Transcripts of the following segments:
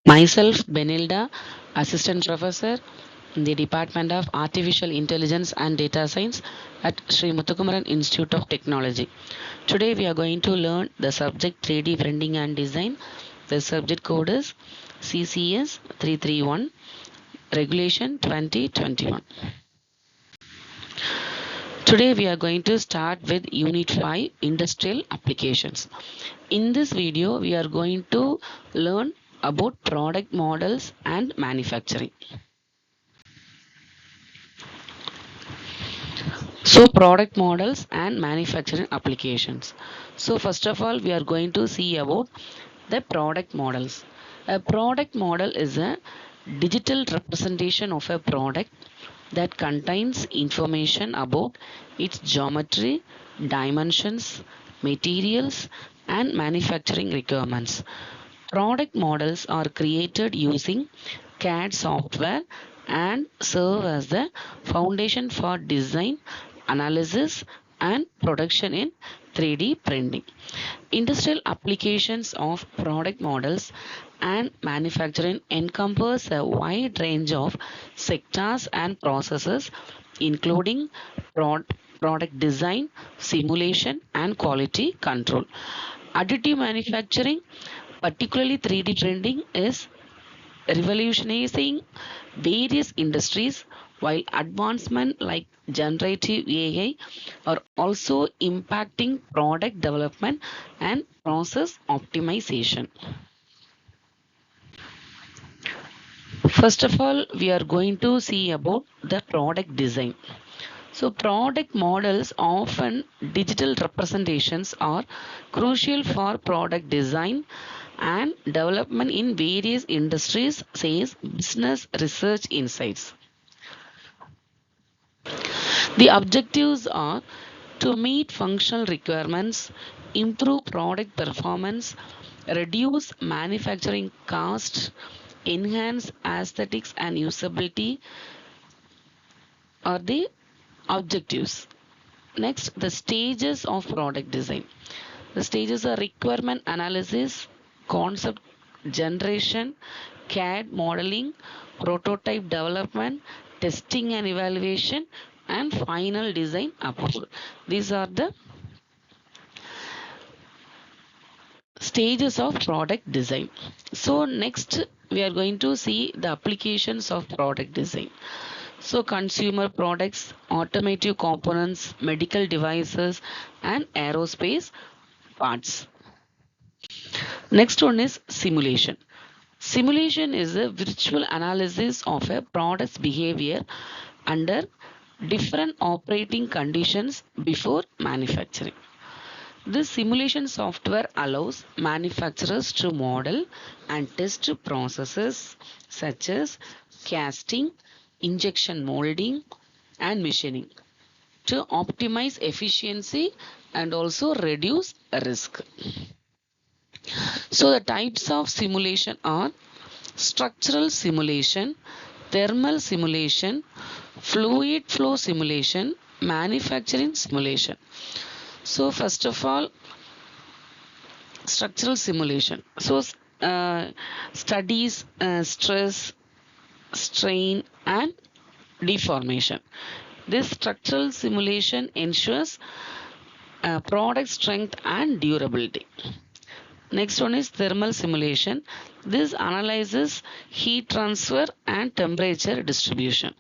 Myself, Benilda, Assistant Professor in the Department of Artificial Intelligence and Data Science at Sri Muthukumaran Institute of Technology. Today we are going to learn the subject 3D printing and design. The subject code is CCS 331 Regulation 2021. Today we are going to start with Unit 5 Industrial Applications. In this video we are going to learn about product models and manufacturing. So product models and manufacturing applications. So first of all we are going to see about the product models. A product model is a digital representation of a product that contains information about its geometry, dimensions, materials, and manufacturing requirements. Product models are created using CAD software and serve as the foundation for design, analysis, and production in 3D printing. Industrial applications of product models and manufacturing encompass a wide range of sectors and processes, including product design, simulation, and quality control. Additive manufacturing, particularly 3D printing, is revolutionizing various industries, while advancements like generative AI are also impacting product development and process optimization. First of all, we are going to see about the product design. So, product models, often digital representations, are crucial for product design and development in various industries, says Business Research Insights. The objectives are to meet functional requirements, improve product performance, reduce manufacturing costs, enhance aesthetics and usability are the objectives. Next, the stages of product design. The stages are requirement analysis, concept generation, CAD modeling, prototype development, testing and evaluation, and final design approval. These are the stages of product design. So next we are going to see the applications of product design. So consumer products, automotive components, medical devices, and aerospace parts. Next one is simulation. Simulation is a virtual analysis of a product's behavior under different operating conditions before manufacturing. This simulation software allows manufacturers to model and test processes such as casting, injection molding, and machining to optimize efficiency and also reduce risk. So the types of simulation are structural simulation, thermal simulation, fluid flow simulation, manufacturing simulation. So first of all, structural simulation. So studies stress, strain, and deformation. This structural simulation ensures product strength and durability. Next one is thermal simulation. This analyzes heat transfer and temperature distribution.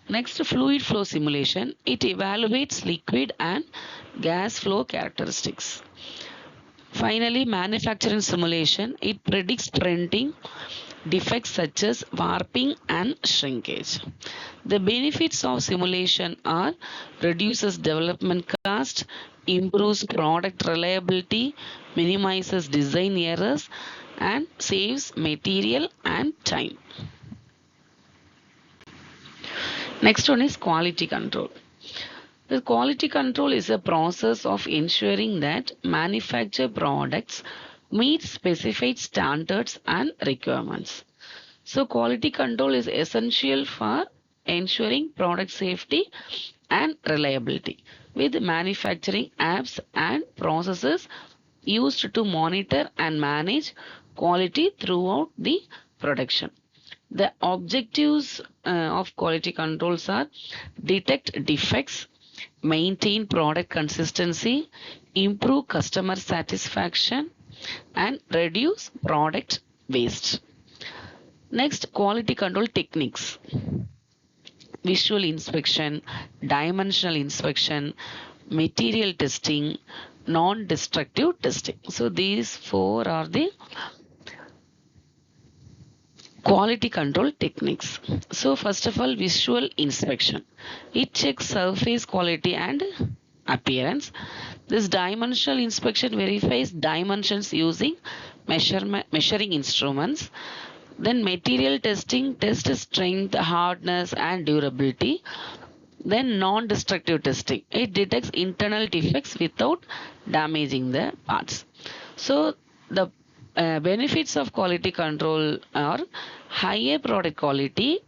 Next, fluid flow simulation. It evaluates liquid and gas flow characteristics. Finally, manufacturing simulation. It predicts printing defects such as warping and shrinkage. The benefits of simulation are reduces development cost, improves product reliability, minimizes design errors, and saves material and time. Next one is quality control. The quality control is a process of ensuring that manufactured products meet specified standards and requirements. So quality control is essential for ensuring product safety and reliability with manufacturing apps and processes used to monitor and manage quality throughout the production. The objectives of quality controls are detect defects, maintain product consistency, improve customer satisfaction, and reduce product waste. Next, quality control techniques: visual inspection, dimensional inspection, material testing, non-destructive testing. So these four are the quality control techniques. So first of all, visual inspection. It checks surface quality and appearance. This dimensional inspection verifies dimensions using measuring instruments. Then material testing tests strength, hardness and durability. Then non-destructive testing. It detects internal defects without damaging the parts. So the benefits of quality control are higher product quality,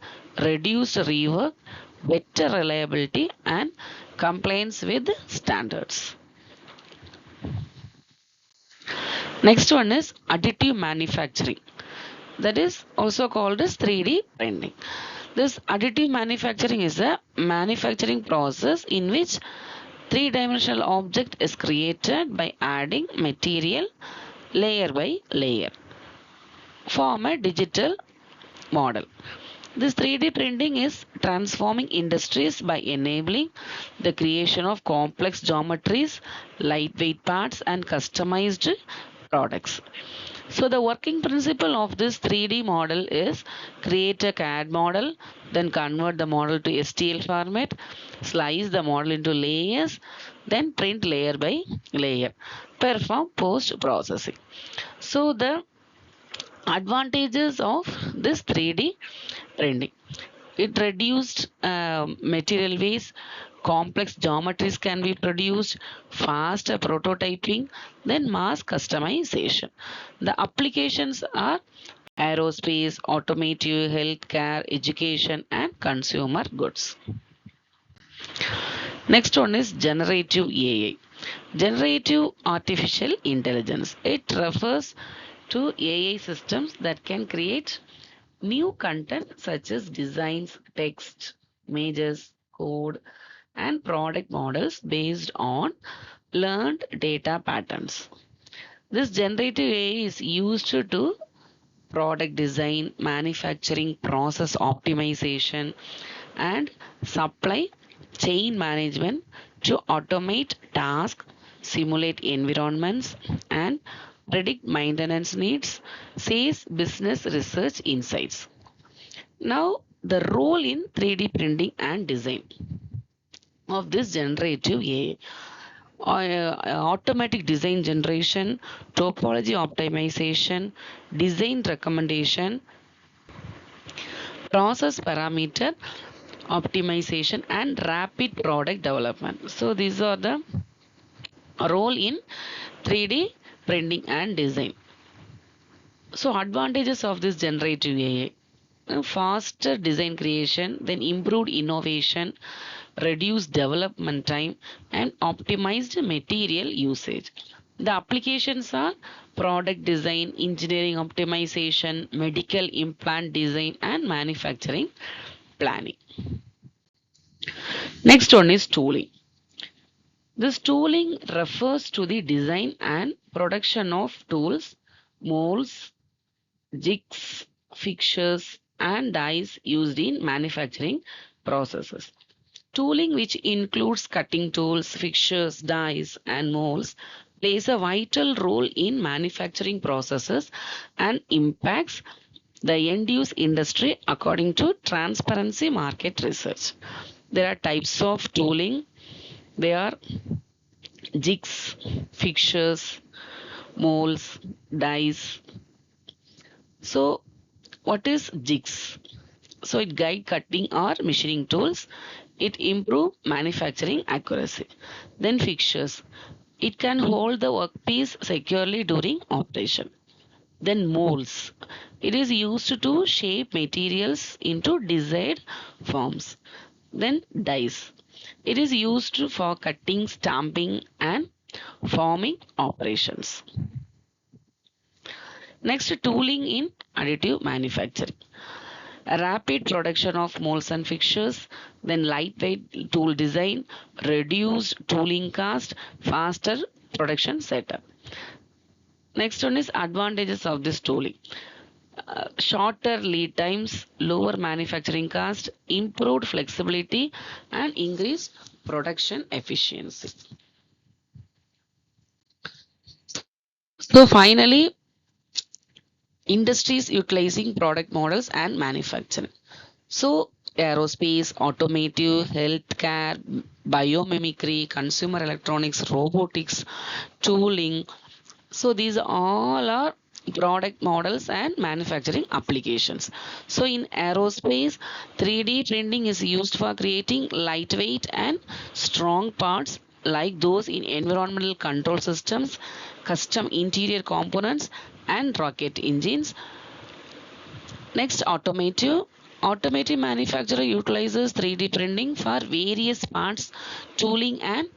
reduced rework, better reliability and compliance with standards. Next one is additive manufacturing, that is also called as 3D printing. This additive manufacturing is a manufacturing process in which three-dimensional object is created by adding material layer by layer, form a digital model. This 3D printing is transforming industries by enabling the creation of complex geometries, lightweight parts, and customized products. So the working principle of this 3D model is create a CAD model, then convert the model to STL format, slice the model into layers, then print layer by layer, perform post processing. So the advantages of this 3D printing: it reduced material waste, complex geometries can be produced, fast prototyping, then mass customization. The applications are aerospace, automotive, healthcare, education, and consumer goods. Next one is generative AI. Generative artificial intelligence. It refers to AI systems that can create new content such as designs, text, images, code, and product models based on learned data patterns. This generative AI is used to product design, manufacturing, process optimization, and supply chain management to automate tasks, simulate environments, and predict maintenance needs, says Business Research Insights. Now, the role in 3D printing and design of this generative AI. Automatic design generation, topology optimization, design recommendation, process parameter optimization, and rapid product development. So these are the role in 3D printing and design. So advantages of this generative AI: faster design creation, then improved innovation, reduced development time, and optimized material usage. The applications are product design, engineering optimization, medical implant design, and manufacturing planning. Next one is tooling. This tooling refers to the design and production of tools, molds, jigs, fixtures, and dies used in manufacturing processes. Tooling, which includes cutting tools, fixtures, dies, and molds, plays a vital role in manufacturing processes and impacts the end-use industry according to Transparency Market Research. There are types of tooling. They are jigs, fixtures, molds, dies. So, what is jigs? So, it guide cutting or machining tools. It improve manufacturing accuracy. Then fixtures. It can hold the workpiece securely during operation. Then molds. It is used to shape materials into desired forms. Then dies. It is used for cutting, stamping, and forming operations. Next, tooling in additive manufacturing. A rapid production of molds and fixtures, then lightweight tool design, reduced tooling cost, faster production setup. Next one is advantages of this tooling. Shorter lead times, lower manufacturing cost, improved flexibility, and increased production efficiency. So finally, industries utilizing product models and manufacturing. So aerospace, automotive, healthcare, biomimicry, consumer electronics, robotics, tooling. So these all are product models and manufacturing applications. So in aerospace, 3D printing is used for creating lightweight and strong parts like those in environmental control systems, custom interior components, and rocket engines. Next, automotive. Automotive manufacturer utilizes 3D printing for various parts, tooling, and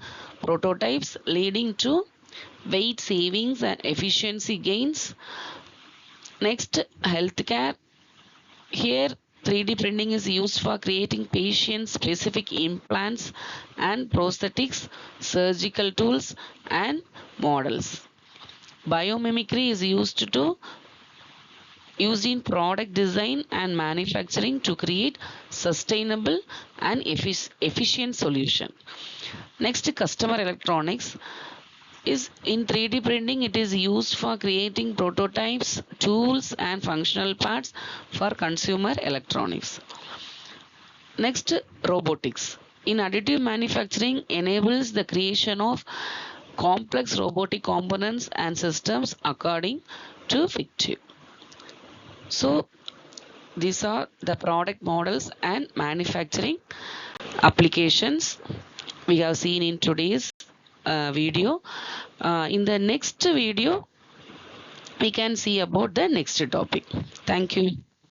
prototypes, leading to weight savings and efficiency gains. Next, healthcare. Here, 3D printing is used for creating patient specific implants and prosthetics, surgical tools, and models. Biomimicry is used in product design and manufacturing to create sustainable and efficient solution. Next, customer electronics is in 3D printing. It is used for creating prototypes, tools, and functional parts for consumer electronics. Next, robotics. In additive manufacturing enables the creation of complex robotic components and systems according to fictive. So these are the product models and manufacturing applications we have seen in today's video. In the next video, we can see about the next topic. Thank you.